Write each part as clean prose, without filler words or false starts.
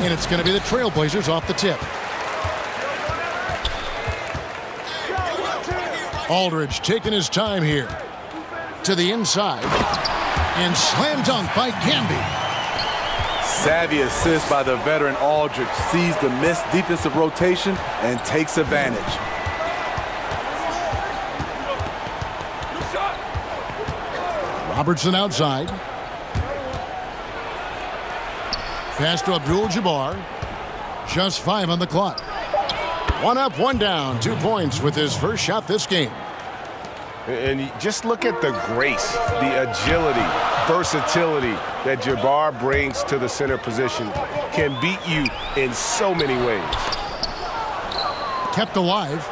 And it's going to be the Trailblazers off the tip. Aldridge taking his time here. To the inside. And slam dunk by Camby. Savvy assist by the veteran Aldridge. Sees the missed defensive rotation and takes advantage. Robertson outside. Pass to Abdul-Jabbar. Just 5 on the clock. 1 up, 1 down. 2 points with his first shot this game. And just look at the grace, the agility, versatility that Jabbar brings to the center position. Can beat you in so many ways. Kept alive.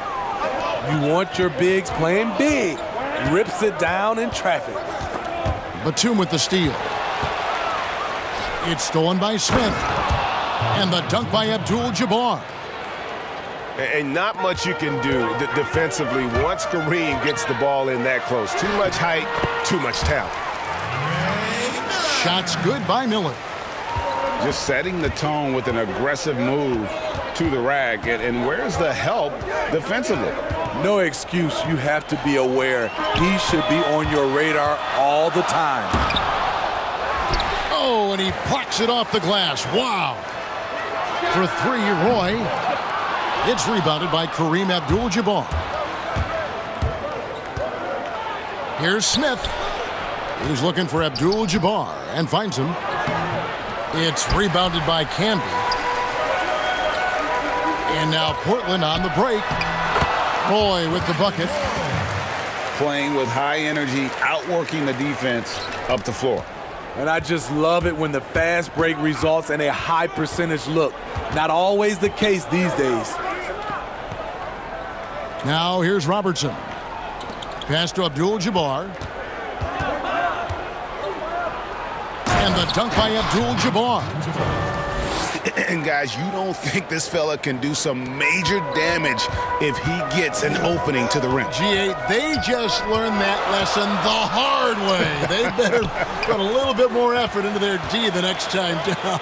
You want your bigs playing big. Rips it down in traffic. Batum with the steal. It's stolen by Smith. And the dunk by Abdul-Jabbar. And not much you can do defensively once Kareem gets the ball in that close. Too much height, too much talent. Shots good by Miller. Just setting the tone with an aggressive move to the rack. And where's the help defensively? No excuse. You have to be aware. He should be on your radar all the time. Oh, and he plucks it off the glass. Wow. For 3, Roy. It's rebounded by Kareem Abdul-Jabbar. Here's Smith. He's looking for Abdul-Jabbar and finds him. It's rebounded by Camby. And now Portland on the break. Roy with the bucket. Playing with high energy, outworking the defense up the floor. And I just love it when the fast break results in a high percentage look. Not always the case these days. Now here's Robertson. Pass to Abdul-Jabbar. And the dunk by Abdul-Jabbar. And guys, you don't think this fella can do some major damage if he gets an opening to the rim. G8, they just learned that lesson the hard way. They better put a little bit more effort into their D the next time down.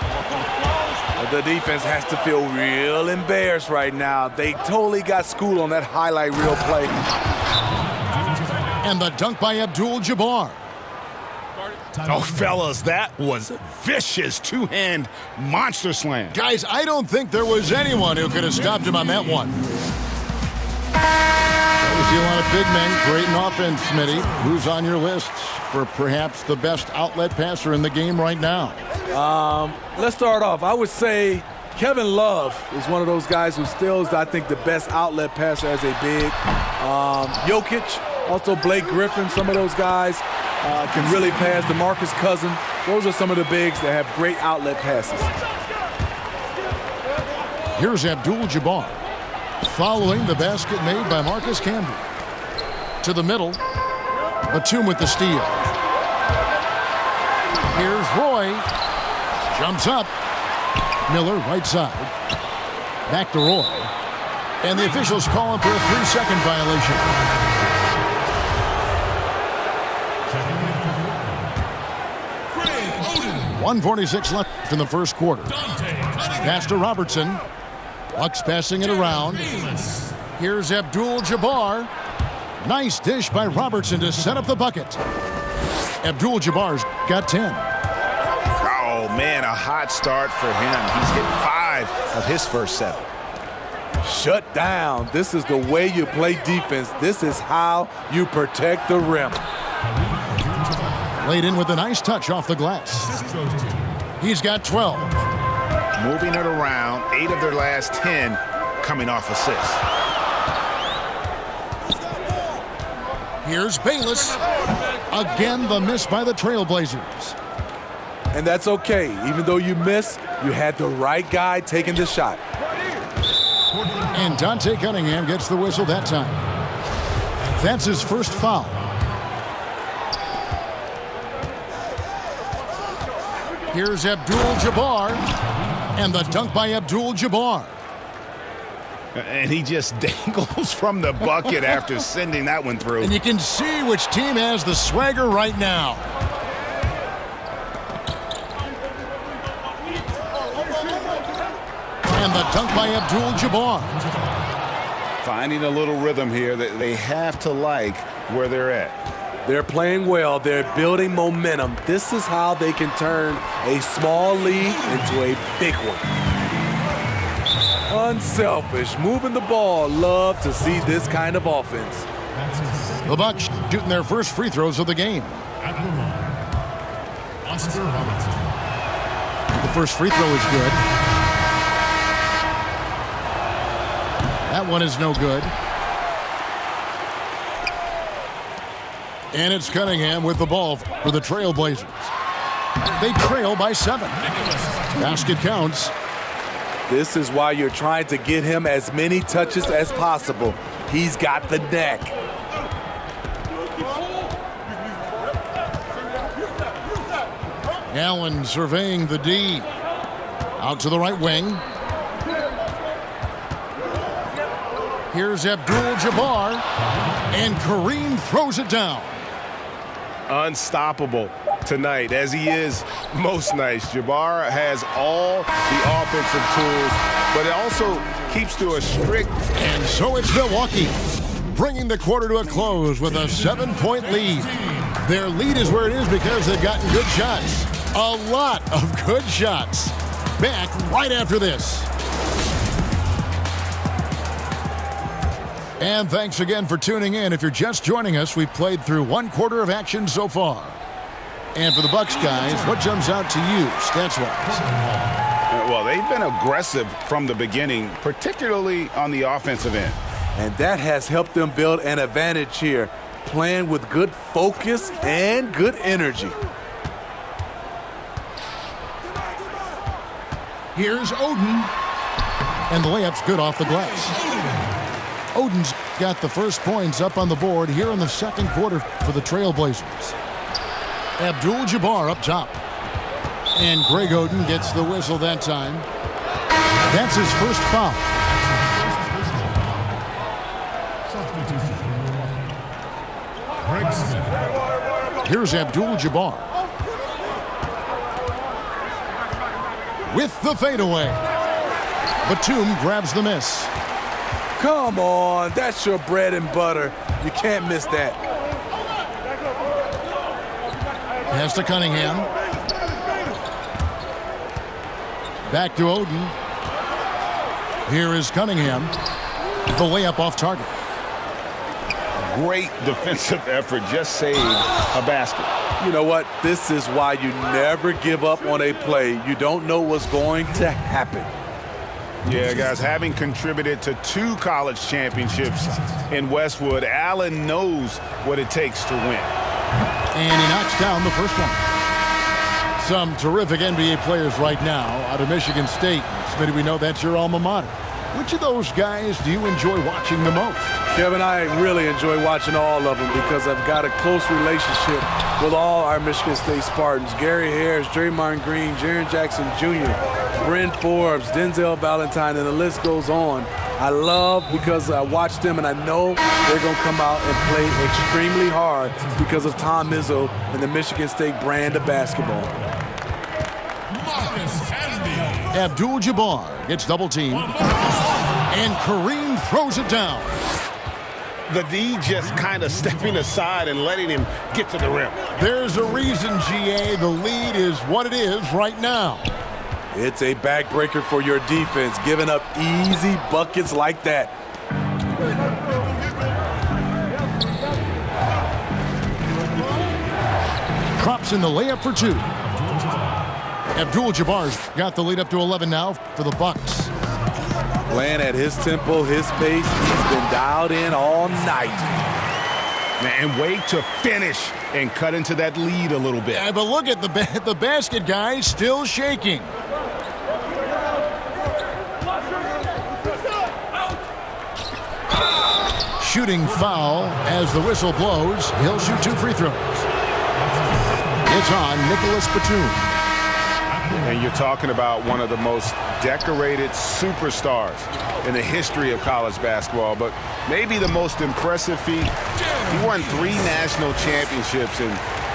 The defense has to feel real embarrassed right now. They totally got schooled on that highlight reel play. And the dunk by Abdul-Jabbar. Oh, fellas, that was vicious two-hand monster slam. Guys, I don't think there was anyone who could have stopped him on that one. We see a lot of big men, great in offense, Smitty. Who's on your list for perhaps the best outlet passer in the game right now? Let's start off. I would say Kevin Love is one of those guys who still is, I think, the best outlet passer as a big. Jokic, also Blake Griffin, some of those guys can really pass. DeMarcus Cousins, those are some of the bigs that have great outlet passes. Here's Abdul-Jabbar following the basket made by Marcus Camby. To the middle, Batum with the steal. Here's Roy. Jumps up. Miller, right side. Back to Roy. And the officials call him for a 3-second violation. .146 left in the first quarter. Pass to Robertson. Bucks passing it around. Here's Abdul-Jabbar. Nice dish by Robertson to set up the bucket. Abdul-Jabbar's got 10. Oh, man, a hot start for him. He's hit 5 of his first 7. Shut down. This is the way you play defense. This is how you protect the rim. Laid in with a nice touch off the glass. He's got 12. Moving it around, 8 of their last 10 coming off assists. Here's Bayless. Again, the miss by the Trailblazers. And that's okay. Even though you missed, you had the right guy taking the shot. And Dante Cunningham gets the whistle that time. That's his first foul. Here's Abdul-Jabbar. And the dunk by Abdul-Jabbar. And he just dangles from the bucket after sending that one through. And you can see which team has the swagger right now. And the dunk by Abdul-Jabbar. Finding a little rhythm here that they have to like where they're at. They're playing well. They're building momentum. This is how they can turn a small lead into a big one. Unselfish, moving the ball. Love to see this kind of offense. The Bucks shooting their first free throws of the game. Oscar Robertson. The first free throw is good. That one is no good. And it's Cunningham with the ball for the Trailblazers. They trail by 7. Basket counts. This is why you're trying to get him as many touches as possible. He's got the neck. Allen surveying the D. Out to the right wing. Here's Abdul-Jabbar. And Kareem throws it down. Unstoppable tonight, as he is most nights. Jabbar has all the offensive tools, but it also keeps to a strict. And so it's Milwaukee, bringing the quarter to a close with a 7-point lead. Their lead is where it is because they've gotten good shots. A lot of good shots. Back right after this. And thanks again for tuning in. If you're just joining us, we've played through 1 quarter of action so far. And for the Bucks guys, what jumps out to you, stats-wise? Well, they've been aggressive from the beginning, particularly on the offensive end. And that has helped them build an advantage here, playing with good focus and good energy. Here's Oden. And the layup's good off the glass. Oden's got the first points up on the board here in the second quarter for the Trailblazers. Abdul-Jabbar up top. And Greg Oden gets the whistle that time. That's his first foul. Greg Smith. Here's Abdul-Jabbar. With the fadeaway. Batum grabs the miss. Come on, that's your bread and butter. You can't miss that. Pass to Cunningham. Back to Oden. Here is Cunningham. The layup off target. Great defensive effort, just saved a basket. You know what? This is why you never give up on a play. You don't know what's going to happen. Yeah, guys, having contributed to 2 college championships in Westwood, Allen knows what it takes to win. And he knocks down the first one. Some terrific NBA players right now out of Michigan State. Smitty, we know that's your alma mater. Which of those guys do you enjoy watching the most? Kevin, I really enjoy watching all of them because I've got a close relationship with all our Michigan State Spartans. Gary Harris, Draymond Green, Jaren Jackson Jr., Bryn Forbes, Denzel Valentine, and the list goes on. I love because I watch them and I know they're going to come out and play extremely hard because of Tom Izzo and the Michigan State brand of basketball. Abdul-Jabbar gets double-teamed. And Kareem throws it down. The D just kind of stepping aside and letting him get to the rim. There's a reason, GA, the lead is what it is right now. It's a backbreaker for your defense, giving up easy buckets like that. Drops in the layup for 2. Abdul-Jabbar's got the lead up to 11 now for the Bucks. Playing at his tempo, his pace. He's been dialed in all night. And wait to finish and cut into that lead a little bit. Yeah, but look at the basket, guys, still shaking. Shooting foul as the whistle blows. He'll shoot 2 free throws. It's on Nicholas Batum. And you're talking about one of the most decorated superstars in the history of college basketball, but maybe the most impressive feat. He won 3 national championships, and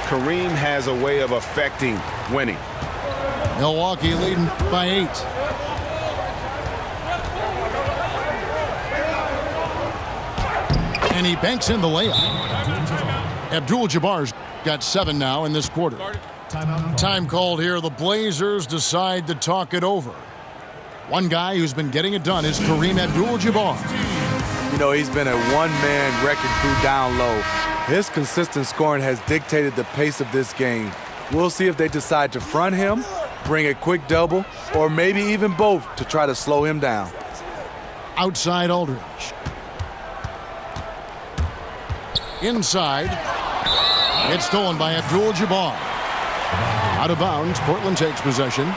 Kareem has a way of affecting winning. Milwaukee leading by 8. And he banks in the layup. Abdul-Jabbar's got 7 now in this quarter. Time called here. The Blazers decide to talk it over. One guy who's been getting it done is Kareem Abdul-Jabbar. You know, he's been a one-man wrecking crew down low. His consistent scoring has dictated the pace of this game. We'll see if they decide to front him, bring a quick double, or maybe even both to try to slow him down. Outside Aldridge. Inside. It's stolen by Abdul-Jabbar. Out of bounds, Portland takes possession.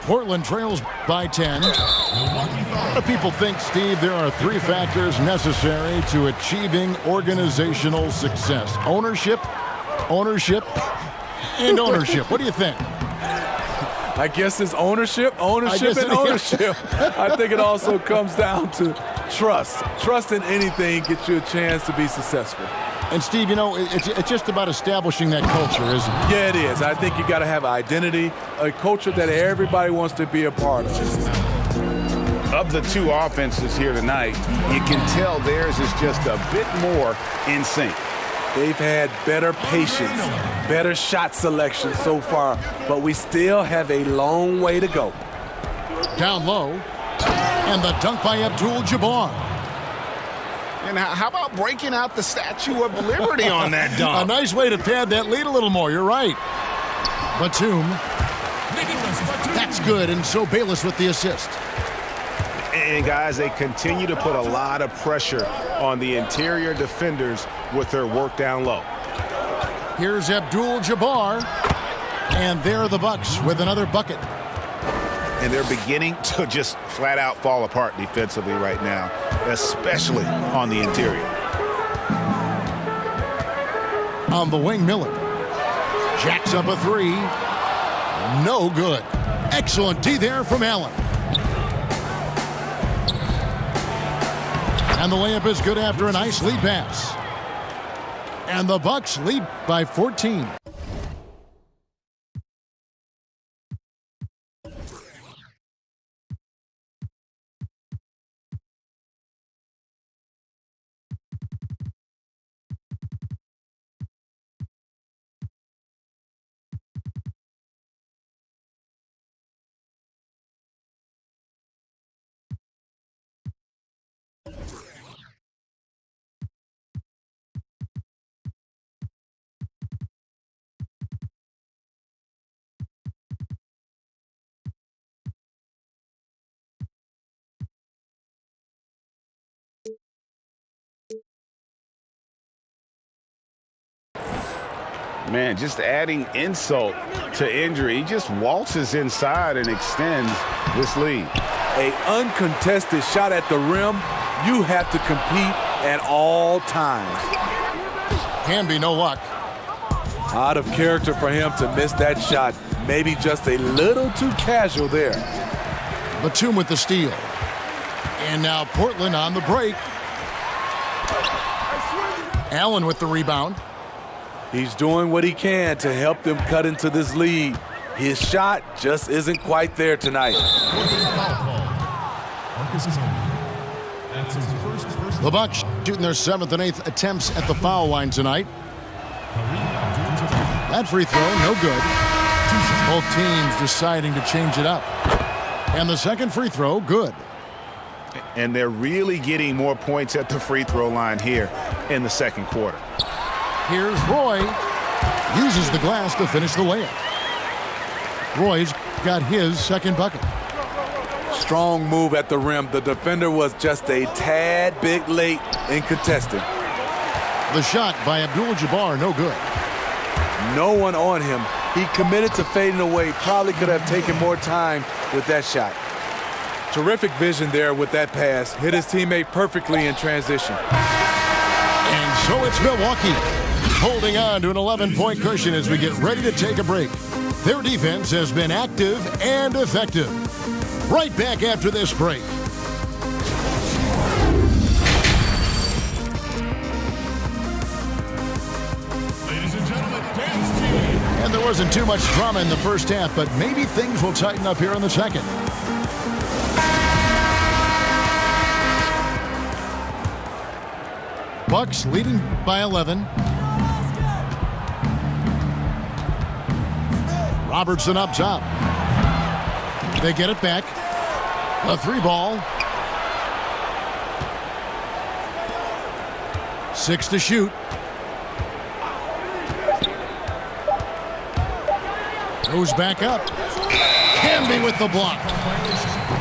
Portland trails by 10. A lot of people think, Steve, there are 3 factors necessary to achieving organizational success. Ownership, and ownership. What do you think? I guess it's ownership. I think it also comes down to trust. Trust in anything gets you a chance to be successful. And, Steve, you know, it's just about establishing that culture, isn't it? Yeah, it is. I think you got to have an identity, a culture that everybody wants to be a part of. Of the 2 offenses here tonight, you can tell theirs is just a bit more in sync. They've had better patience, better shot selection so far, but we still have a long way to go. Down low, and the dunk by Abdul-Jabbar. And how about breaking out the Statue of Liberty on that dunk? A nice way to pad that lead a little more. You're right. Batum. That's good, and so Bayless with the assist. And, guys, they continue to put a lot of pressure on the interior defenders with their work down low. Here's Abdul-Jabbar, and there are the Bucks with another bucket. And they're beginning to just flat out fall apart defensively right now, especially on the interior. On the wing, Miller. Jacks up a 3. No good. Excellent D there from Allen. And the layup is good after a nice lead pass. And the Bucks lead by 14. Man, just adding insult to injury. He just waltzes inside and extends this lead. An uncontested shot at the rim, you have to compete at all times. Can be no luck. Out of character for him to miss that shot. Maybe just a little too casual there. Batum with the steal. And now Portland on the break. Allen with the rebound. He's doing what he can to help them cut into this lead. His shot just isn't quite there tonight. The Bucks shooting their 7th and 8th attempts at the foul line tonight. That free throw, no good. Both teams deciding to change it up. And the second free throw, good. And they're really getting more points at the free throw line here in the second quarter. Here's Roy. Uses the glass to finish the layup. Roy's got his second bucket. Strong move at the rim. The defender was just a tad bit late in contesting. The shot by Abdul-Jabbar, no good. No one on him. He committed to fading away. Probably could have taken more time with that shot. Terrific vision there with that pass. Hit his teammate perfectly in transition. And so it's Milwaukee holding on to an 11-point cushion as we get ready to take a break. Their defense has been active and effective. Right back after this break. Ladies and gentlemen, And there wasn't too much drama in the first half, but maybe things will tighten up here in the second. Bucks leading by 11. Robertson up top. They get it back. A 3-ball. 6 to shoot. Goes back up. Camby with the block.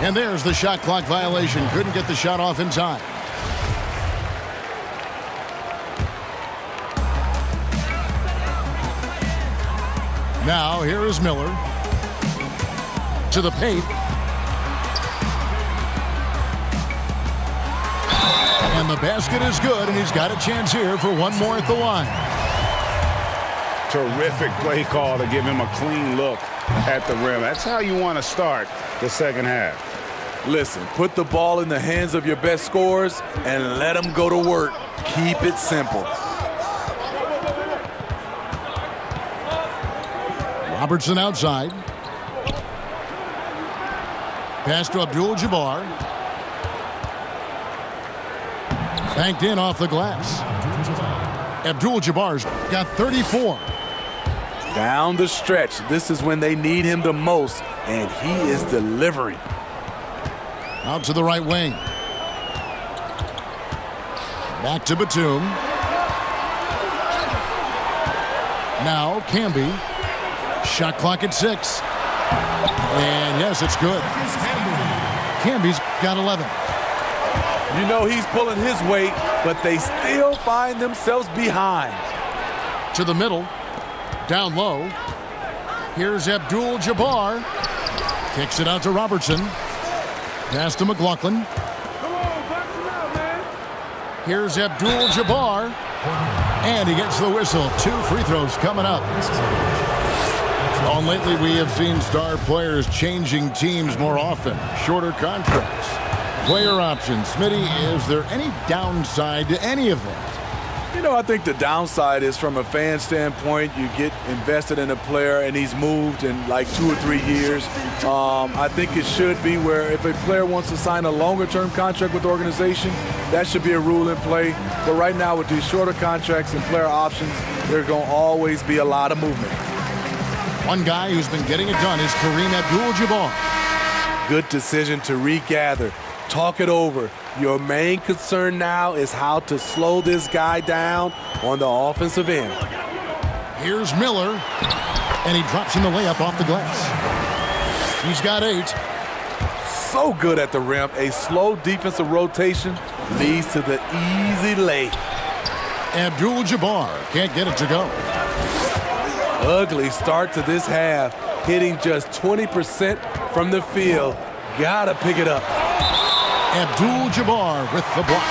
And there's the shot clock violation. Couldn't get the shot off in time. Now here is Miller. To the paint. And the basket is good, and he's got a chance here for one more at the line. Terrific play call to give him a clean look at the rim. That's how you want to start the second half. Listen, put the ball in the hands of your best scorers and let them go to work. Keep it simple. Robertson outside. Pass to Abdul-Jabbar. Banked in off the glass. Abdul-Jabbar's got 34. Down the stretch, this is when they need him the most, and he is delivering. Out to the right wing. Back to Batum. Now Camby. Shot clock at 6. And yes, it's good. Camby's got 11. You know he's pulling his weight, but they still find themselves behind. To the middle. Down low. Here's Abdul-Jabbar. Kicks it out to Robertson. Pass to McLaughlin. Here's Abdul-Jabbar. And he gets the whistle. 2 free throws coming up. And lately we have seen star players changing teams more often. Shorter contracts. Player options. Smitty, is there any downside to any of that? You know, I think the downside is from a fan standpoint, you get invested in a player and he's moved in like 2 or 3 years. I think it should be where if a player wants to sign a longer-term contract with the organization, that should be a rule in play. But right now with these shorter contracts and player options, there's going to always be a lot of movement. One guy who's been getting it done is Kareem Abdul-Jabbar. Good decision to regather. Talk it over. Your main concern now is how to slow this guy down on the offensive end. Here's Miller, and he drops in the layup off the glass. He's got 8. So good at the rim. A slow defensive rotation leads to the easy lay. Abdul-Jabbar can't get it to go. Ugly start to this half, hitting just 20% from the field. Gotta pick it up. Abdul-Jabbar with the block.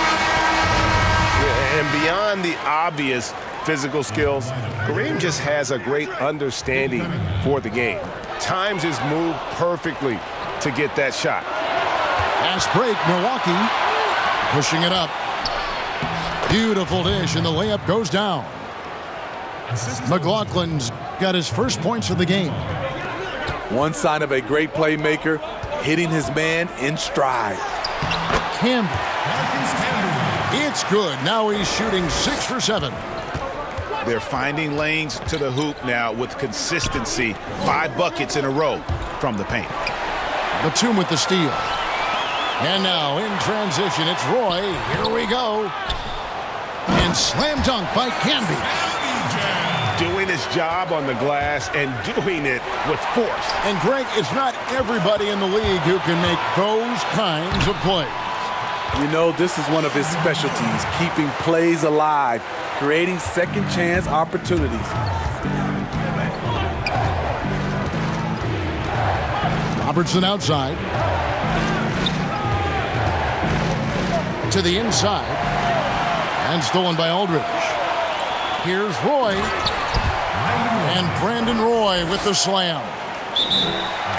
Yeah, and beyond the obvious physical skills, Kareem just has a great understanding for the game. Times his move perfectly to get that shot. Fast break, Milwaukee. Pushing it up. Beautiful dish, and the layup goes down. McLaughlin's got his first points of the game. One sign of a great playmaker, hitting his man in stride. Camby. It's good. Now he's shooting 6 for 7. They're finding lanes to the hoop now with consistency. 5 buckets in a row from the paint. Batum with the steal. And now in transition, it's Roy. Here we go. And slam dunk by Camby. Doing his job on the glass and doing it with force. And Greg, it's not everybody in the league who can make those kinds of plays. You know, this is one of his specialties, keeping plays alive, creating second chance opportunities. Robertson outside. To the inside. And stolen by Aldridge. Here's Roy. And Brandon Roy with the slam.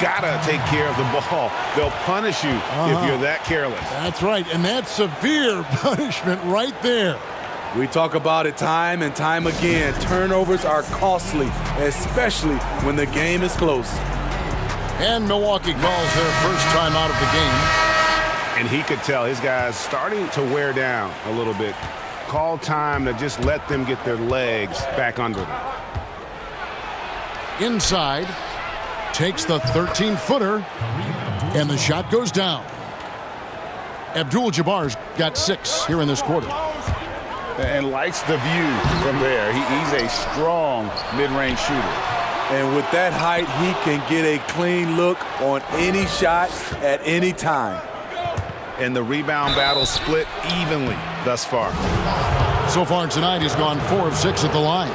Gotta take care of the ball. They'll punish you if you're that careless. That's right, and that's severe punishment right there. We talk about it time and time again. Turnovers are costly, especially when the game is close. And Milwaukee calls their first time out of the game. And he could tell his guys starting to wear down a little bit. Call time to just let them get their legs back under them. Inside, takes the 13-footer, and the shot goes down. Abdul-Jabbar's got 6 here in this quarter. And likes the view from there. He's a strong mid-range shooter. And with that height, he can get a clean look on any shot at any time. And the rebound battle split evenly thus far. So far tonight, he's gone 4 of 6 at the line.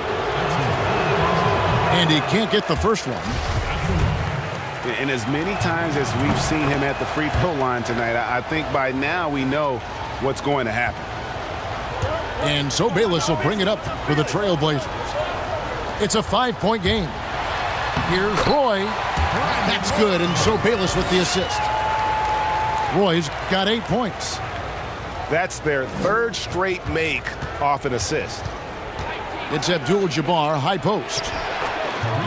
And he can't get the first one. And as many times as we've seen him at the free throw line tonight, I think by now we know what's going to happen. And so Bayless will bring it up for the Trailblazers. It's a 5-point game. Here's Roy. That's good, and so Bayless with the assist. Roy's got 8 points. That's their 3rd straight make off an assist. It's Abdul-Jabbar, high post.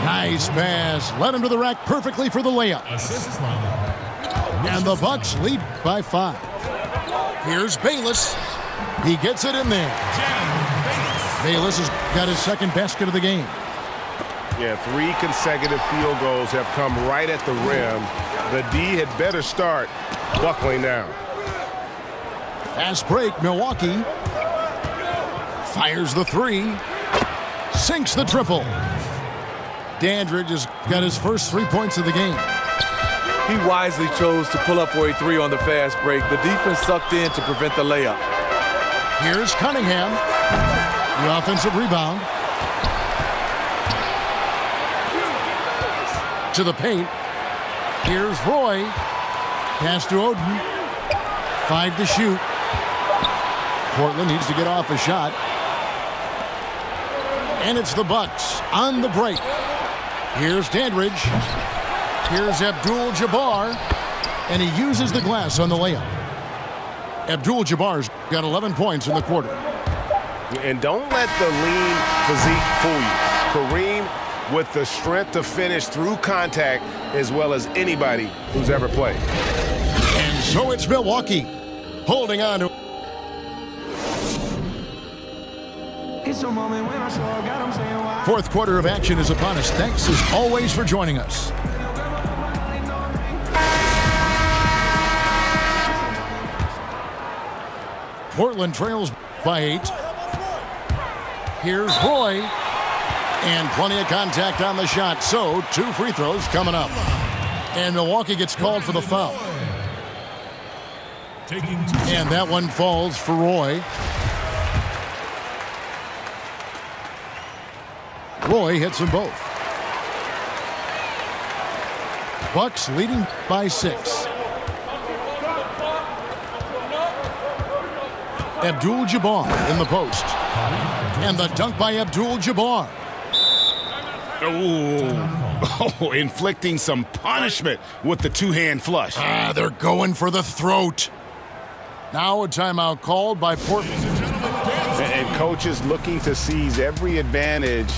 Nice pass. Led him to the rack perfectly for the layup. Assist from And the Bucks lead by 5. Here's Bayless. He gets it in there. Bayless has got his 2nd basket of the game. Yeah, 3 consecutive field goals have come right at the rim. The D had better start buckling down. Fast break, Milwaukee. Fires the 3. Sinks the triple. Dandridge has got his first 3 points of the game. He wisely chose to pull up for a 3 on the fast break. The defense sucked in to prevent the layup. Here's Cunningham. The offensive rebound. To the paint. Here's Roy. Pass to Oden. 5 to shoot. Portland needs to get off a shot. And it's the Bucks on the break. Here's Dandridge. Here's Abdul-Jabbar. And he uses the glass on the layup. Abdul-Jabbar's got 11 points in the quarter. And don't let the lean physique fool you. Kareem with the strength to finish through contact as well as anybody who's ever played. And so it's Milwaukee holding on to. Fourth quarter of action is upon us. Thanks as always for joining us. Portland trails by 8. Here's Roy. And plenty of contact on the shot. So 2 free throws coming up. And Milwaukee gets called for the foul. And that one falls for Roy. Roy hits them both. Bucks leading by 6. Abdul-Jabbar in the post. And the dunk by Abdul-Jabbar. Oh, inflicting some punishment with the 2-hand flush. They're going for the throat. Now a timeout called by Portland. And coaches looking to seize every advantage,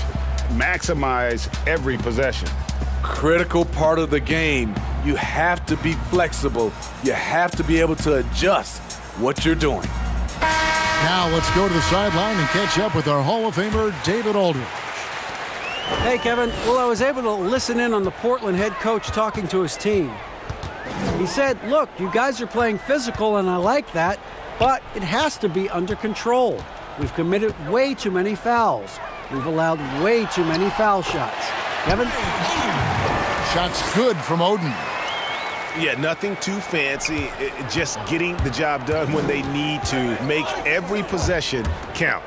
maximize every possession. Critical part of the game. You have to be flexible. You have to be able to adjust what you're doing. Now let's go to the sideline and catch up with our Hall of Famer, David Aldridge. Hey, Kevin. Well, I was able to listen in on the Portland head coach talking to his team. He said, look, you guys are playing physical, and I like that, but it has to be under control. We've committed way too many fouls. We've allowed way too many foul shots. Kevin? Shots good from Oden. Yeah, nothing too fancy, just getting the job done when they need to. Make every possession count.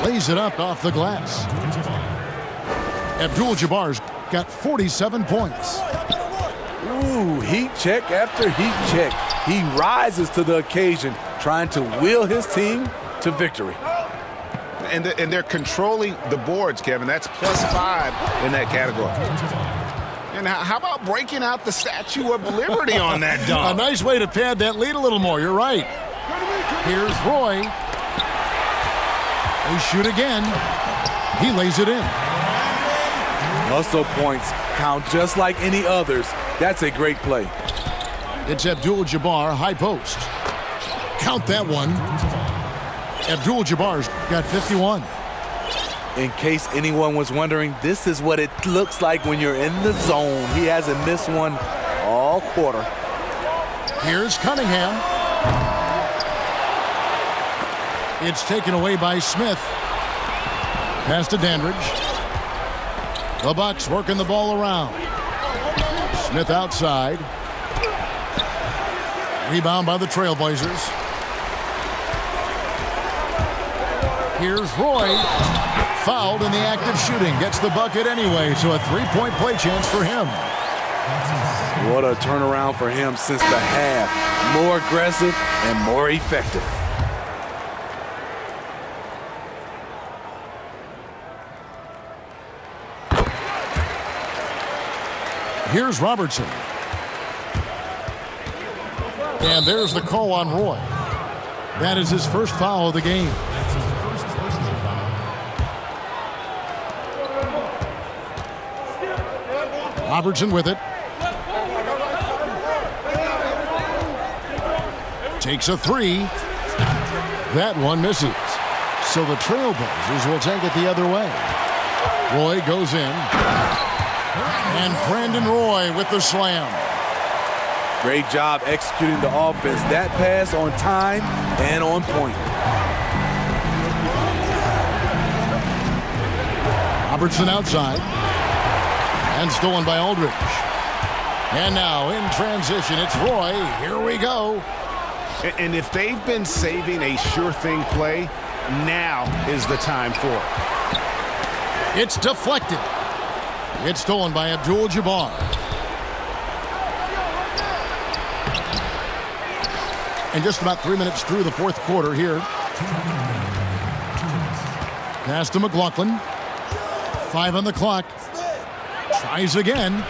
Lays it up off the glass. Abdul-Jabbar's got 47 points. Ooh, heat check after heat check. He rises to the occasion, trying to will his team to victory. And they're controlling the boards, Kevin. That's +5 in that category. And how about breaking out the Statue of Liberty on that A dunk? nice way to pad that lead a little more. You're right. Here's Roy. They shoot again. He lays it in. Hustle points count just like any others. That's a great play. It's Abdul-Jabbar, high post. Count that one. Abdul-Jabbar's got 51. In case anyone was wondering, this is what it looks like when you're in the zone. He hasn't missed one all quarter. Here's Cunningham. It's taken away by Smith. Pass to Dandridge. The Bucks working the ball around. Smith outside. Rebound by the Trailblazers. Here's Roy. Fouled in the act of shooting. Gets the bucket anyway, so a three-point play chance for him. What a turnaround for him since the half. More aggressive and more effective. Here's Robertson. And there's the call on Roy. That is his first foul of the game. That's his first personal foul. Robertson with it. Takes a three. That one misses. So the Trailblazers will take it the other way. Roy goes in. And Brandon Roy with the slam. Great job executing the offense. That pass on time and on point. Robertson outside. And stolen by Aldridge. And now in transition, it's Roy. Here we go. And if they've been saving a sure thing play, now is the time for it. It's deflected. It's stolen by Abdul-Jabbar. And just about 3 minutes through the fourth quarter here. Pass to McLaughlin. 5 on the clock. Tries again.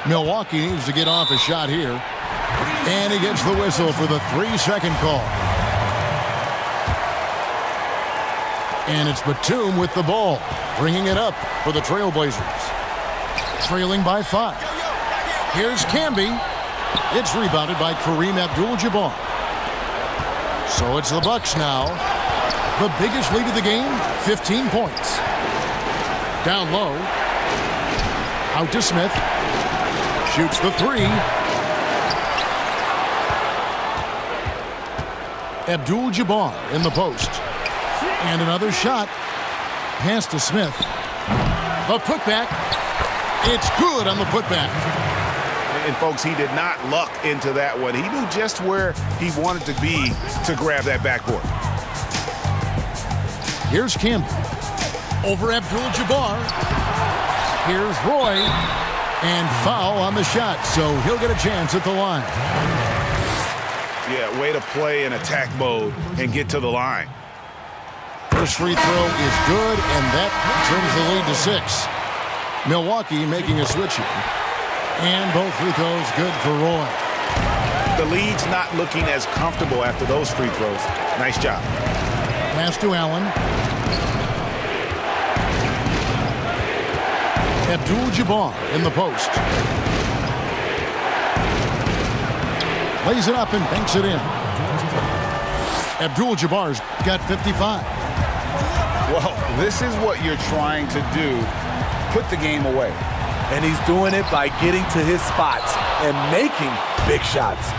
Milwaukee needs to get off a shot here. And he gets the whistle for the 3-second call. And it's Batum with the ball, bringing it up for the Trailblazers. Trailing by 5. Here's Camby. It's rebounded by Kareem Abdul-Jabbar. So it's the Bucks now. The biggest lead of the game, 15 points. Down low. Out to Smith. Shoots the three. Abdul-Jabbar in the post. And another shot. Pass to Smith. The putback. It's good on the putback. And folks, he did not luck into that one. He knew just where he wanted to be to grab that backboard. Here's Camby. Over Abdul-Jabbar. Here's Roy. And foul on the shot, so he'll get a chance at the line. Yeah, way to play in attack mode and get to the line. First free throw is good, and that turns the lead to 6. Milwaukee making a switch here. And both free throws good for Roy. The lead's not looking as comfortable after those free throws. Nice job. Pass to Allen. Abdul-Jabbar in the post. Lays it up and banks it in. Abdul-Jabbar's got 55. Well, this is what you're trying to do. Put the game away. And he's doing it by getting to his spots and making big shots.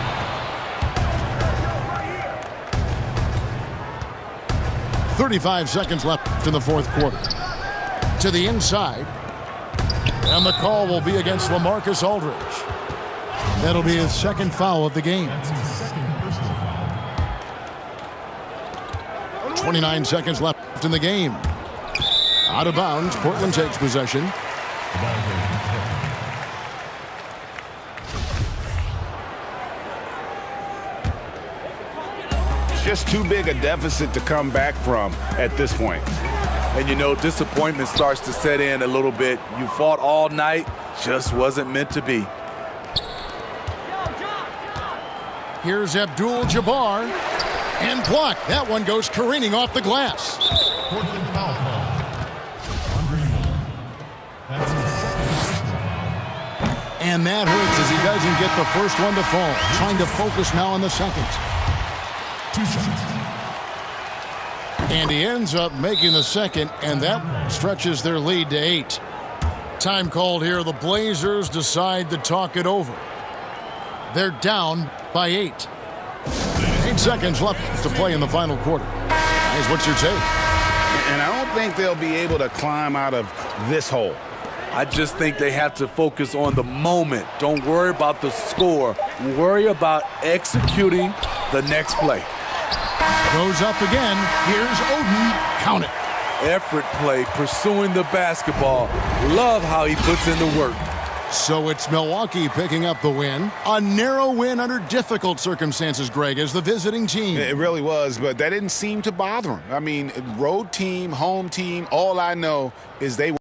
.35 seconds left in the fourth quarter. To the inside. And the call will be against LaMarcus Aldridge. That'll be his second foul of the game. That's his second personal foul. 29 seconds left in the game. Out of bounds, Portland takes possession. The ball goes to Portland. Just too big a deficit to come back from at this point. And you know, disappointment starts to set in a little bit. You fought all night, just wasn't meant to be. Here's Abdul-Jabbar. And blocked. That one goes careening off the glass. Fourth and foul call. Andre Miller. That's his second personal foul. And that hurts as he doesn't get the first one to fall. Trying to focus now on the second. 2 shots. And he ends up making the second, and that stretches their lead to 8. Time called here. The Blazers decide to talk it over. They're down by 8. 8 seconds left to play in the final quarter. Guys, what's your take? And I don't think they'll be able to climb out of this hole. I just think they have to focus on the moment. Don't worry about the score. Worry about executing the next play. Goes up again. Here's Oden. Count it. Effort play, pursuing the basketball. Love how he puts in the work. So it's Milwaukee picking up the win. A narrow win under difficult circumstances, Greg, as the visiting team. It really was, but that didn't seem to bother him. I mean, road team, home team, all I know is they